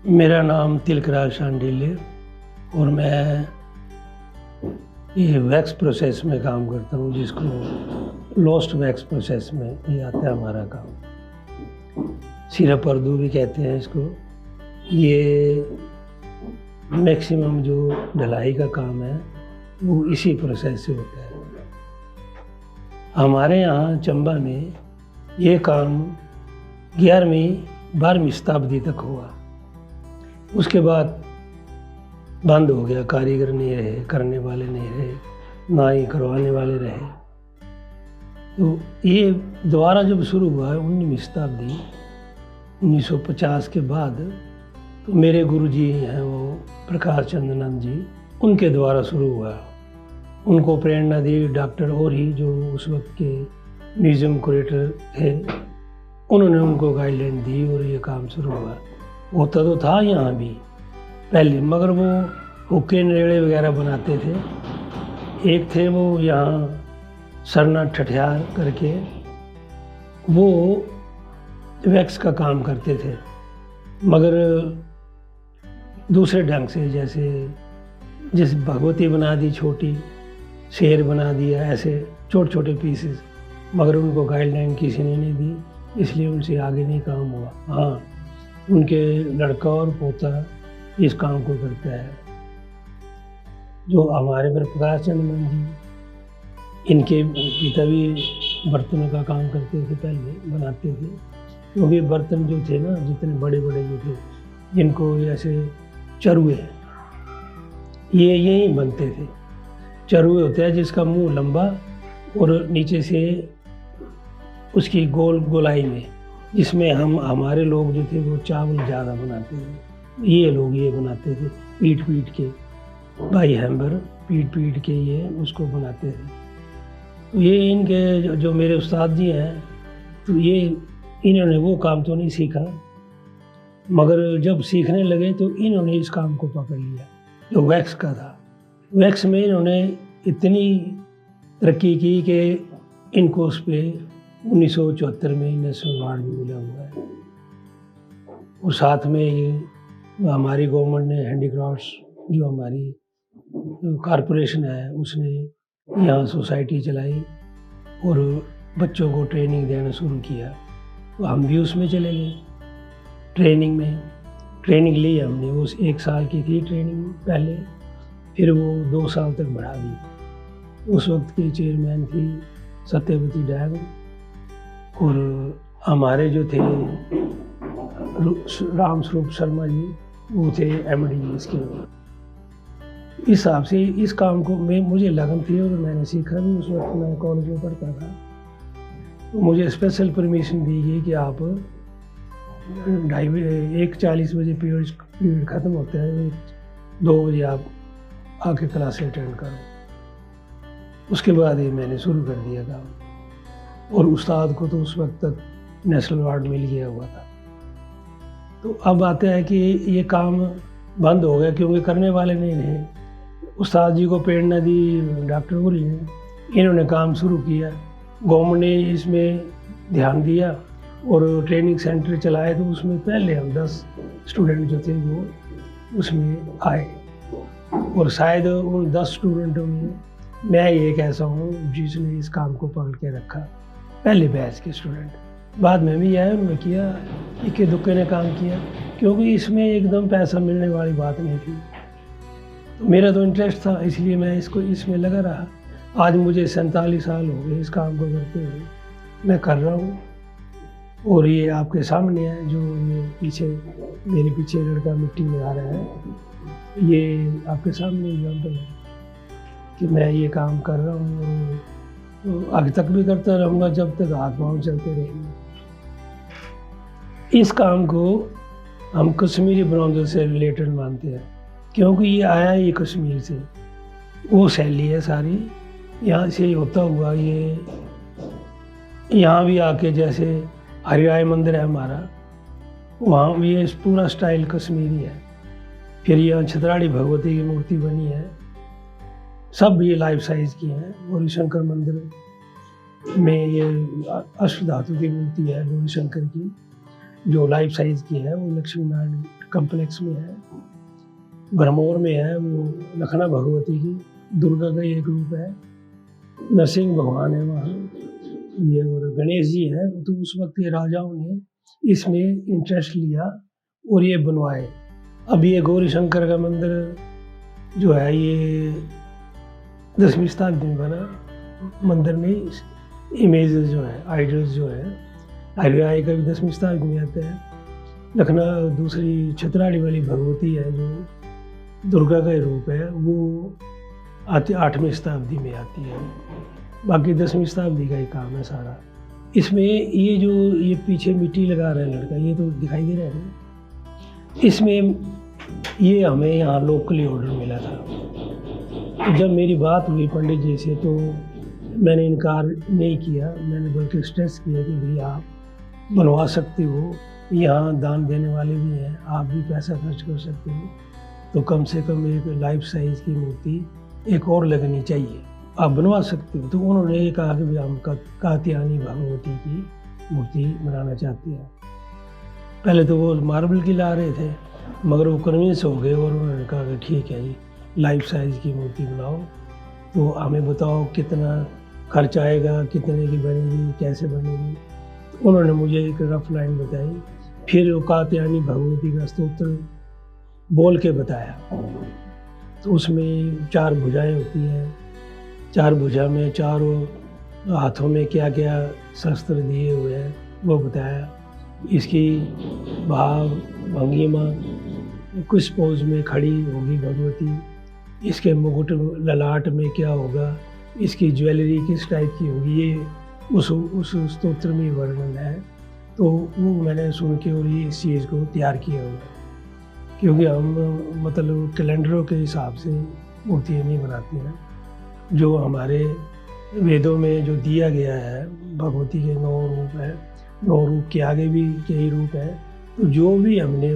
मेरा नाम तिलकराज शांडिल्य और मैं ये वैक्स प्रोसेस में काम करता हूँ, जिसको लॉस्ट वैक्स प्रोसेस में ये आता है हमारा काम। सिरप अर्दू भी कहते हैं इसको। ये मैक्सिमम जो ढलाई का काम है वो इसी प्रोसेस से होता है। हमारे यहाँ चंबा में ये काम 11वीं-12वीं शताब्दी तक हुआ। उसके बाद बंद हो गया, कारीगर नहीं रहे, करने वाले नहीं रहे, ना ही करवाने वाले रहे। तो ये दोबारा जब शुरू हुआ 19वीं शताब्दी 1950 के बाद, तो मेरे गुरुजी हैं वो प्रकाश चंद्र नंद जी, उनके द्वारा शुरू हुआ। उनको प्रेरणा दी डॉक्टर और ही जो उस वक्त के म्यूज़ियम क्यूरेटर थे, उन्होंने उनको गाइडलाइन दी और ये काम शुरू हुआ। होता तो था यहाँ भी पहले, मगर वो हुक्के नरेड़े वगैरह बनाते थे। एक थे वो यहाँ सरना ठठियार करके, वो वैक्स का काम करते थे, मगर दूसरे ढंग से, जैसे भगवती बना दी छोटी, शेर बना दिया, ऐसे छोटे छोटे पीसेस, मगर उनको गाइडलाइन किसी ने नहीं दी, इसलिए उनसे आगे नहीं काम हुआ। हाँ, उनके लड़का और पोता इस काम को करता है। जो हमारे पर प्रकाश चंद्र नंद जी, इनके पिता भी बर्तनों का काम करते थे, पहले बनाते थे। क्योंकि बर्तन जो थे ना, जितने बड़े बड़े जो थे, जिनको ऐसे चरुए, ये यही बनते थे। चरुए होता है जिसका मुंह लंबा और नीचे से उसकी गोलाई में, जिसमें हमारे लोग जो थे वो चावल ज़्यादा बनाते थे, ये लोग ये बनाते थे पीट के, बाई हैम्बर पीट के ये उसको बनाते थे। तो ये इनके जो मेरे उस्ताद जी हैं, तो ये इन्होंने वो काम तो नहीं सीखा, मगर जब सीखने लगे तो इन्होंने इस काम को पकड़ लिया जो वैक्स का था। वैक्स में इन्होंने इतनी तरक्की की कि इनको उस पर 1974 में नेशनल अवार्ड भी मिला हुआ है। और साथ में ये हमारी गवर्नमेंट ने हैंडीक्राफ्ट्स, जो हमारी कॉरपोरेशन है, उसने यहाँ सोसाइटी चलाई और बच्चों को ट्रेनिंग देना शुरू किया। तो हम भी उसमें चले गए ट्रेनिंग ली हमने। उस 1 साल की थी ट्रेनिंग पहले, फिर वो 2 साल तक बढ़ा दी। उस वक्त की चेयरमैन थी सत्यवती डैग, और हमारे जो थे राम स्वरूप शर्मा जी, वो थे MD इसके। इस हिसाब से इस काम को मुझे लगन थी और मैंने सीखा भी। उस वक्त मैं कॉलेज में पढ़ता था, तो मुझे स्पेशल परमिशन दी गई कि आप 1:40 बजे पीरियड ख़त्म होता है, 2 बजे आप आके क्लासें अटेंड करो। उसके बाद ही मैंने शुरू कर दिया काम, और उस्ताद को तो उस वक्त तक नेशनल अवार्ड मिल गया हुआ था। तो अब आता है कि ये काम बंद हो गया क्योंकि करने वाले नहीं रहे। उस्ताद जी को प्रेरणा दी डॉक्टर गुरी ने, इन्होंने काम शुरू किया। गवर्नमेंट ने इसमें ध्यान दिया और ट्रेनिंग सेंटर चलाए, तो उसमें पहले हम 10 स्टूडेंट जो थे वो उसमें आए, और शायद उन 10 स्टूडेंटों में मैं एक ऐसा हूँ जिसने इस काम को पकड़ के रखा, पहले बैच के स्टूडेंट। बाद में भी आए, उन्होंने किया, इक्के दुक्के ने काम किया, क्योंकि इसमें एकदम पैसा मिलने वाली बात नहीं थी। तो मेरा तो इंटरेस्ट था, इसलिए मैं इसमें लगा रहा। आज मुझे 47 साल हो गए इस काम को करते हुए, मैं कर रहा हूँ। और ये आपके सामने है, जो ये मेरे पीछे लड़का मिट्टी लगा रहा है, ये आपके सामने एग्जाम्पल है कि मैं ये काम कर रहा हूँ, और आगे तक भी करता रहूँगा जब तक हाथ पाँव चलते रहेंगे। इस काम को हम कश्मीरी ब्रॉन्ज से रिलेटेड मानते हैं, क्योंकि ये आया ही कश्मीर से। वो शैली है सारी, यहाँ से होता हुआ ये यहाँ भी आके, जैसे हरिराय मंदिर है हमारा, वहाँ भी ये पूरा स्टाइल कश्मीरी है। फिर यहाँ छतराड़ी भगवती की मूर्ति बनी है, सब ये लाइफ साइज की हैं। गौरी शंकर मंदिर में ये अष्टधातु की मूर्ति है गौरी शंकर की, जो लाइफ साइज की है वो लक्ष्मी नारायण कम्प्लेक्स में है। ब्रह्मौर में है वो लखना भगवती की, दुर्गा का एक रूप है, नरसिंह भगवान है वहाँ ये, और गणेश जी है। तो उस वक्त के राजाओं ने इसमें इंटरेस्ट लिया और ये बनवाए। अब ये गौरी शंकर का मंदिर जो है ये 10वीं शताब्दी में बना। मंदिर में इमेजेस जो है, आइडल्स जो है, हरिराय का भी 10वीं शताब्दी में आता है। लखना दूसरी छतराड़ी वाली भगवती है जो दुर्गा का रूप है, वो आती 8वीं शताब्दी में आती है। बाकी 10वीं शताब्दी का ही काम है सारा। इसमें ये पीछे मिट्टी लगा रहा है लड़का, ये तो दिखाई दे रहा है ना। इसमें ये हमें यहाँ लोकली ऑर्डर मिला था। तो जब मेरी बात हुई पंडित जी से तो मैंने इनकार नहीं किया, मैंने बल्कि स्ट्रेस किया कि भैया आप बनवा सकते हो, यहाँ दान देने वाले भी हैं, आप भी पैसा खर्च कर सकते हो, तो कम से कम एक लाइफ साइज की मूर्ति एक और लगनी चाहिए, आप बनवा सकते हो। तो उन्होंने ये कहा कि हम कात्यायनी भगवती की मूर्ति बनाना चाहते हैं। पहले तो वो मार्बल की ला रहे थे, मगर वो कन्विंस हो गए और उन्होंने कहा कि ठीक है जी, लाइफ साइज की मूर्ति बनाओ, तो हमें बताओ कितना खर्च आएगा, कितने की बनेगी, कैसे बनेगी। तो उन्होंने मुझे एक रफ लाइन बताई, फिर वो कात्यायनी भगवती का स्तोत्र बोल के बताया। तो उसमें 4 भुजाएं होती हैं, 4 भुजा में चारों हाथों में क्या क्या शस्त्र दिए हुए हैं वो बताया। इसकी भाव भंगिमा किस पोज में खड़ी होगी भगवती, इसके मुकुट ललाट में क्या होगा, इसकी ज्वेलरी किस टाइप की होगी, ये उस स्तोत्र में वर्णन है। तो वो मैंने सुन के और ये इस चीज़ को तैयार किया हुआ, क्योंकि हम मतलब कैलेंडरों के हिसाब से मूर्तियाँ नहीं बनाते हैं। जो हमारे वेदों में जो दिया गया है, भगवती के 9 रूप हैं, 9 रूप के आगे भी कई रूप हैं। तो जो भी हमने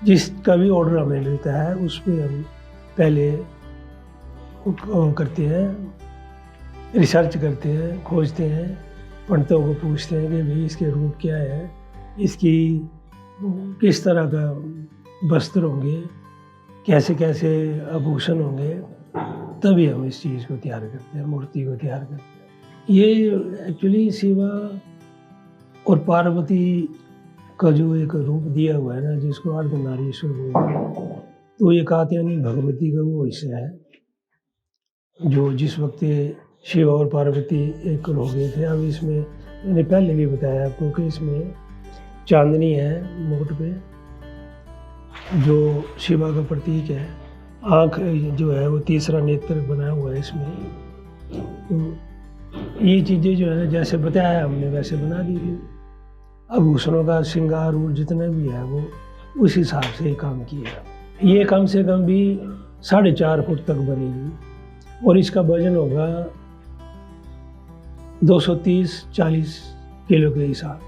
जिसका भी ऑर्डर हमें मिलता है उस पर हम पहले करते हैं, रिसर्च करते हैं, खोजते हैं, पंडितों को पूछते हैं कि भाई इसके रूप क्या है, इसकी किस तरह का वस्त्र होंगे, कैसे कैसे आभूषण होंगे, तभी हम इस चीज़ को तैयार करते हैं, मूर्ति को तैयार करते हैं। ये एक्चुअली शिवा और पार्वती का जो एक रूप दिया हुआ है ना, जिसको अर्धनारीश्वर बोलते हैं, तो ये कात्यायनी भगवती का वो हिस्सा है जो जिस वक्त शिव और पार्वती एक हो गए थे। अब इसमें मैंने पहले भी बताया आपको कि इसमें चांदनी है मुकुट पे, जो शिवा का प्रतीक है। आँख जो है वो तीसरा नेत्र बना हुआ है इसमें। तो ये चीज़ें जो है जैसे बताया हमने वैसे बना दी थी। आभूषणों का श्रृंगार और जितना भी है वो उस हिसाब से काम किया। ये कम से कम भी 4.5 फुट तक बनेगी और इसका वजन होगा 230-40 किलो के हिसाब,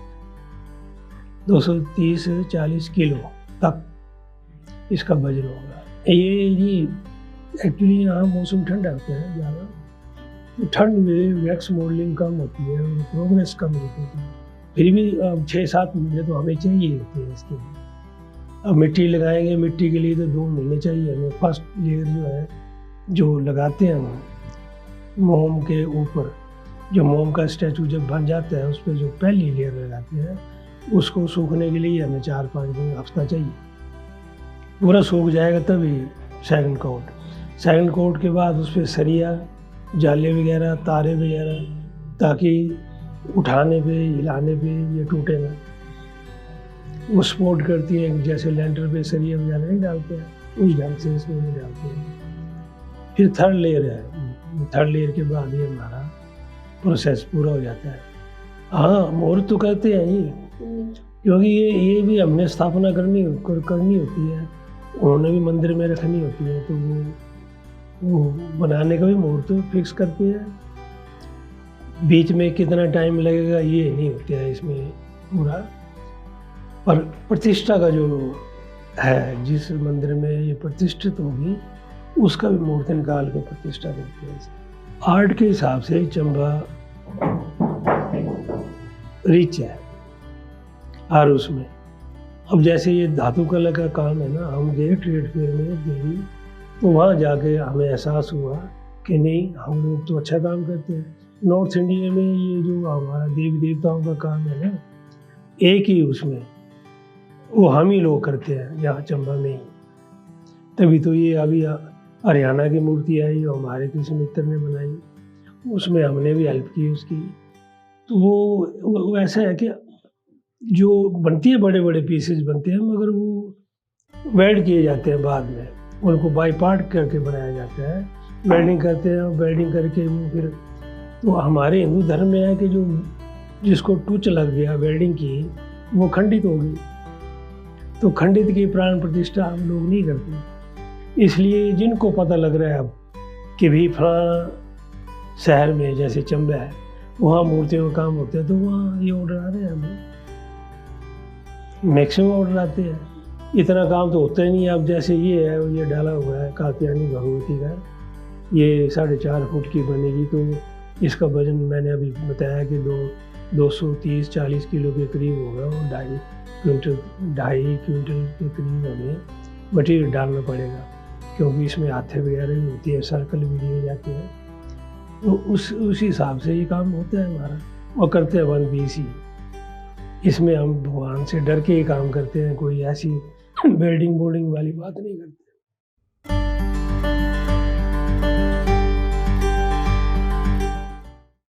230-40 किलो तक इसका वजन होगा। ये एक्चुअली यहाँ मौसम ठंडा होता है ज़्यादा, तो ठंड में वैक्स मॉडलिंग कम होती है और प्रोग्रेस कम होती है। फिर भी 6-7 महीने तो हमें चाहिए होते हैं इसके लिए। अब मिट्टी लगाएंगे, मिट्टी के लिए तो 2 महीने चाहिए हमें। फर्स्ट लेयर जो है जो लगाते हैं हम मोम के ऊपर, जो मोम का स्टैचू जब बन जाता है उस पर जो पहली लेयर लगाते हैं उसको सूखने के लिए हमें 4-5 दिन हफ्ता चाहिए। पूरा सूख जाएगा तभी सेकंड कोट के बाद उस पर सरिया, जाले वगैरह, तारे वगैरह, ताकि उठाने पे हिलाने पे ये टूटे ना। वो सपोर्ट करती है, जैसे लेंटर पे सरिया वगैरह नहीं डालते हैं उस ढंग से इसमें भी डालते हैं। फिर थर्ड लेयर है, थर्ड लेयर के बाद ये हमारा प्रोसेस पूरा हो जाता है। हाँ, मुहूर्त तो कहते हैं ही, क्योंकि ये भी हमने स्थापना करनी होती है, उन्होंने भी मंदिर में रखनी होती है, तो वो बनाने का भी मुहूर्त फिक्स करते हैं। बीच में कितना टाइम लगेगा ये नहीं होता है इसमें पूरा। पर प्रतिष्ठा का जो है, जिस मंदिर में ये प्रतिष्ठित होगी उसका भी मुहूर्त निकाल के प्रतिष्ठा करते हैं। आर्ट के हिसाब से चंबा रिच है और उसमें अब जैसे ये धातु कला का काम है ना, हम गए ट्रेड फेयर में दिल्ली, तो वहाँ जाके हमें एहसास हुआ कि नहीं, हम लोग तो अच्छा काम करते हैं। नॉर्थ इंडिया में ये जो हमारा देवी देवताओं का काम है ना, एक ही उसमें वो हम ही लोग करते हैं यहाँ चंबा में ही। तभी तो ये अभी हरियाणा की मूर्ति आई, और हमारे किसी मित्र ने बनाई, उसमें हमने भी हेल्प की उसकी। तो वो ऐसा है कि जो बनती है, बड़े बड़े पीसेस बनते हैं, मगर वो वेल्ड किए जाते हैं बाद में, उनको बाई पार्ट करके बनाया जाता है, वेल्डिंग करते हैं, और वेल्डिंग करके वो फिर, तो हमारे हिंदू धर्म में है कि जो जिसको टूच लग गया वेल्डिंग की, वो खंडित हो गई। तो खंडित की प्राण प्रतिष्ठा हम लोग नहीं करते। इसलिए जिनको पता लग रहा है अब कि भी फलाना शहर में जैसे चंबा है, वहाँ मूर्तियों का काम होता है, तो वहाँ ये ऑर्डर आ रहे हैं, हमें मैक्सिमम ऑर्डर आते हैं। इतना काम तो होता ही नहीं। अब जैसे ये है, ये डाला हुआ है कात्यायनी भगवती का, ये 4.5 फुट की बनेगी, तो इसका वजन मैंने अभी बताया कि 230-40 किलो के करीब होगा, और 2.5 क्विंटल के करीब हमें मटीरियल डालना पड़ेगा, क्योंकि इसमें हाथे वगैरह भी होती है, सर्कल भी दिए जाते हैं। तो उस हिसाब से ये काम होता है हमारा, और करते हैं 1 पीस ही। इसमें हम भगवान से डर के ही काम करते हैं, कोई ऐसी बिल्डिंग बोल्डिंग वाली बात नहीं करते।